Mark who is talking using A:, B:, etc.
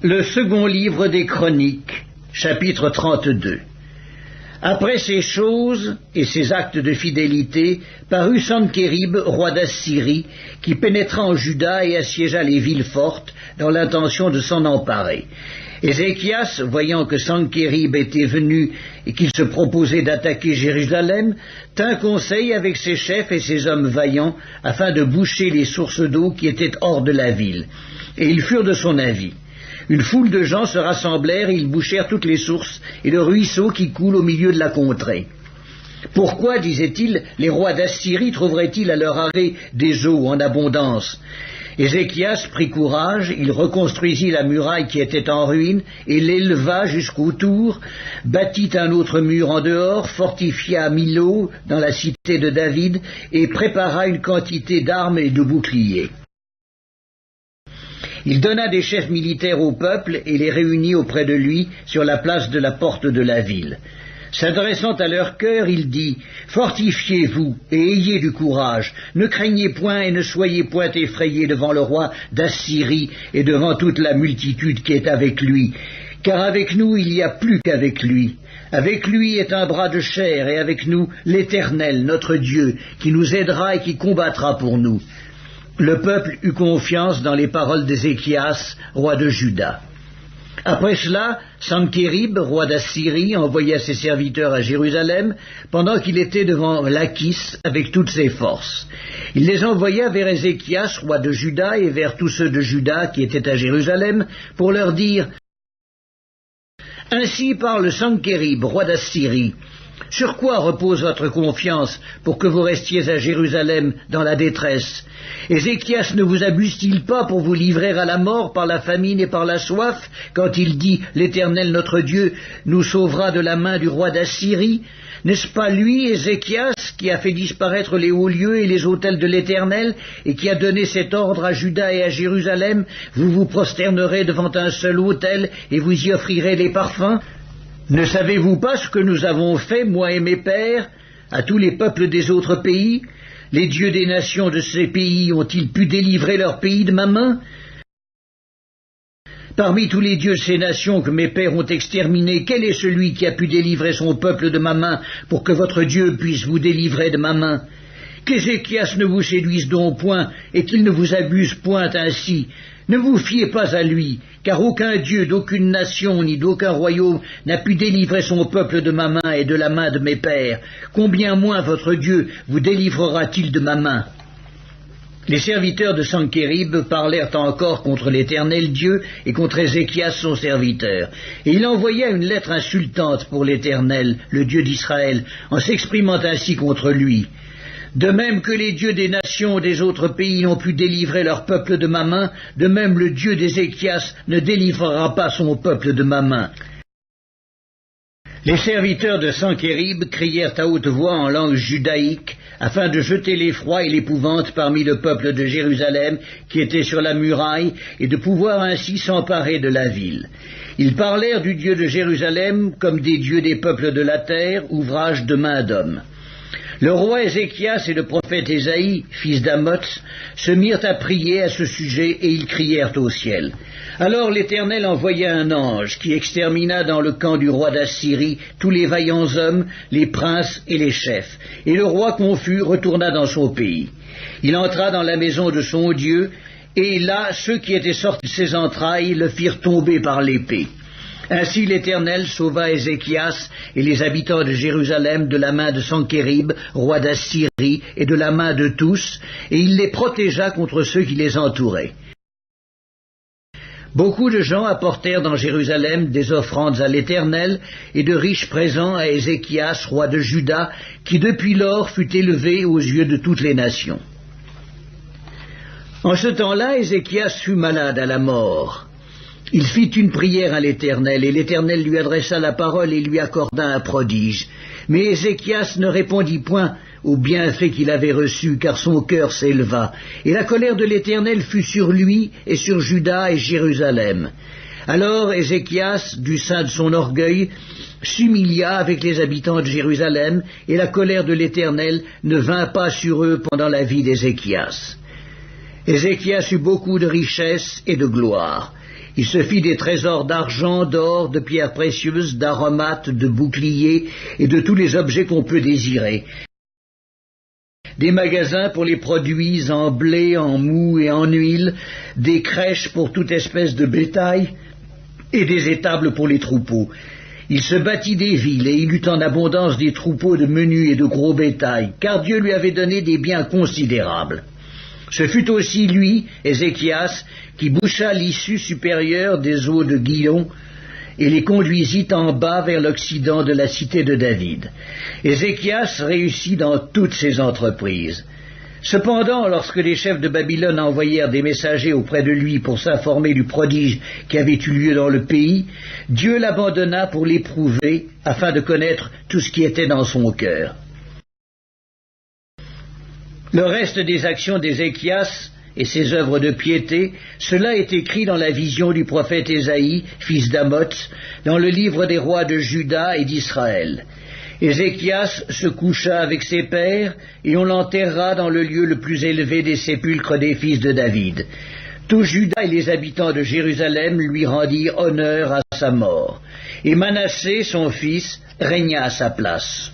A: Le second livre des Chroniques, chapitre 32. Après ces choses et ces actes de fidélité, parut Sankérib, roi d'Assyrie, qui pénétra en Juda et assiégea les villes fortes, dans l'intention de s'en emparer. Ézéchias, voyant que Sankérib était venu et qu'il se proposait d'attaquer Jérusalem, tint conseil avec ses chefs et ses hommes vaillants, afin de boucher les sources d'eau qui étaient hors de la ville. Et ils furent de son avis. Une foule de gens se rassemblèrent et ils bouchèrent toutes les sources et le ruisseau qui coule au milieu de la contrée. Pourquoi, disait-il, les rois d'Assyrie trouveraient-ils à leur arrêt des eaux en abondance? Ézéchias prit courage, il reconstruisit la muraille qui était en ruine et l'éleva jusqu'au tour, bâtit un autre mur en dehors, fortifia Milo dans la cité de David et prépara une quantité d'armes et de boucliers. Il donna des chefs militaires au peuple et les réunit auprès de lui sur la place de la porte de la ville. S'adressant à leur cœur, il dit « Fortifiez-vous et ayez du courage, ne craignez point et ne soyez point effrayés devant le roi d'Assyrie et devant toute la multitude qui est avec lui, car avec nous il n'y a plus qu'avec lui. Avec lui est un bras de chair et avec nous l'Éternel, notre Dieu, qui nous aidera et qui combattra pour nous. » Le peuple eut confiance dans les paroles d'Ézéchias, roi de Juda. Après cela, Sankérib, roi d'Assyrie, envoya ses serviteurs à Jérusalem, pendant qu'il était devant Lachis avec toutes ses forces. Il les envoya vers Ézéchias, roi de Juda, et vers tous ceux de Juda qui étaient à Jérusalem, pour leur dire « Ainsi parle Sankérib, roi d'Assyrie. Sur quoi repose votre confiance pour que vous restiez à Jérusalem dans la détresse? Ézéchias ne vous abuse-t-il pas pour vous livrer à la mort par la famine et par la soif, quand il dit « L'Éternel notre Dieu nous sauvera de la main du roi d'Assyrie » N'est-ce pas lui, Ézéchias, qui a fait disparaître les hauts lieux et les autels de l'Éternel, et qui a donné cet ordre à Juda et à Jérusalem? Vous vous prosternerez devant un seul autel, et vous y offrirez les parfums? Ne savez-vous pas ce que nous avons fait, moi et mes pères, à tous les peuples des autres pays? Les dieux des nations de ces pays ont-ils pu délivrer leur pays de ma main? Parmi tous les dieux de ces nations que mes pères ont exterminés, quel est celui qui a pu délivrer son peuple de ma main, pour que votre Dieu puisse vous délivrer de ma main? Qu'Ézéchias ne vous séduise donc point, et qu'il ne vous abuse point ainsi. Ne vous fiez pas à lui, car aucun dieu d'aucune nation ni d'aucun royaume n'a pu délivrer son peuple de ma main et de la main de mes pères. Combien moins votre Dieu vous délivrera-t-il de ma main? Les serviteurs de Sankérib parlèrent encore contre l'Éternel Dieu et contre Ézéchias son serviteur. Et il envoya une lettre insultante pour l'Éternel, le Dieu d'Israël, en s'exprimant ainsi contre lui. De même que les dieux des nations des autres pays n'ont pu délivrer leur peuple de ma main, de même le Dieu d'Ézéchias ne délivrera pas son peuple de ma main. Les serviteurs de Sankérib crièrent à haute voix en langue judaïque, afin de jeter l'effroi et l'épouvante parmi le peuple de Jérusalem qui était sur la muraille, et de pouvoir ainsi s'emparer de la ville. Ils parlèrent du Dieu de Jérusalem comme des dieux des peuples de la terre, ouvrage de main d'homme. Le roi Ézéchias et le prophète Ésaïe, fils d'Amoz, se mirent à prier à ce sujet et ils crièrent au ciel. Alors l'Éternel envoya un ange qui extermina dans le camp du roi d'Assyrie tous les vaillants hommes, les princes et les chefs. Et le roi confus retourna dans son pays. Il entra dans la maison de son Dieu, et là ceux qui étaient sortis de ses entrailles le firent tomber par l'épée. Ainsi l'Éternel sauva Ézéchias et les habitants de Jérusalem de la main de Sankérib, roi d'Assyrie, et de la main de tous, et il les protégea contre ceux qui les entouraient. Beaucoup de gens apportèrent dans Jérusalem des offrandes à l'Éternel et de riches présents à Ézéchias, roi de Juda, qui depuis lors fut élevé aux yeux de toutes les nations. En ce temps-là, Ézéchias fut malade à la mort. Il fit une prière à l'Éternel, et l'Éternel lui adressa la parole et lui accorda un prodige. Mais Ézéchias ne répondit point au bienfait qu'il avait reçu, car son cœur s'éleva. Et la colère de l'Éternel fut sur lui et sur Juda et Jérusalem. Alors Ézéchias, du sein de son orgueil, s'humilia avec les habitants de Jérusalem, et la colère de l'Éternel ne vint pas sur eux pendant la vie d'Ézéchias. Ézéchias eut beaucoup de richesses et de gloire. Il se fit des trésors d'argent, d'or, de pierres précieuses, d'aromates, de boucliers et de tous les objets qu'on peut désirer. Des magasins pour les produits en blé, en mou et en huile, des crèches pour toute espèce de bétail et des étables pour les troupeaux. Il se bâtit des villes et il eut en abondance des troupeaux de menu et de gros bétail, car Dieu lui avait donné des biens considérables. Ce fut aussi lui, Ézéchias, qui boucha l'issue supérieure des eaux de Guillon et les conduisit en bas vers l'occident de la cité de David. Ézéchias réussit dans toutes ses entreprises. Cependant, lorsque les chefs de Babylone envoyèrent des messagers auprès de lui pour s'informer du prodige qui avait eu lieu dans le pays, Dieu l'abandonna pour l'éprouver, afin de connaître tout ce qui était dans son cœur. Le reste des actions d'Ézéchias et ses œuvres de piété, cela est écrit dans la vision du prophète Ésaïe, fils d'Amoz, dans le livre des rois de Juda et d'Israël. Ézéchias se coucha avec ses pères, et on l'enterra dans le lieu le plus élevé des sépulcres des fils de David. Tout Juda et les habitants de Jérusalem lui rendirent honneur à sa mort, et Manassé, son fils, régna à sa place.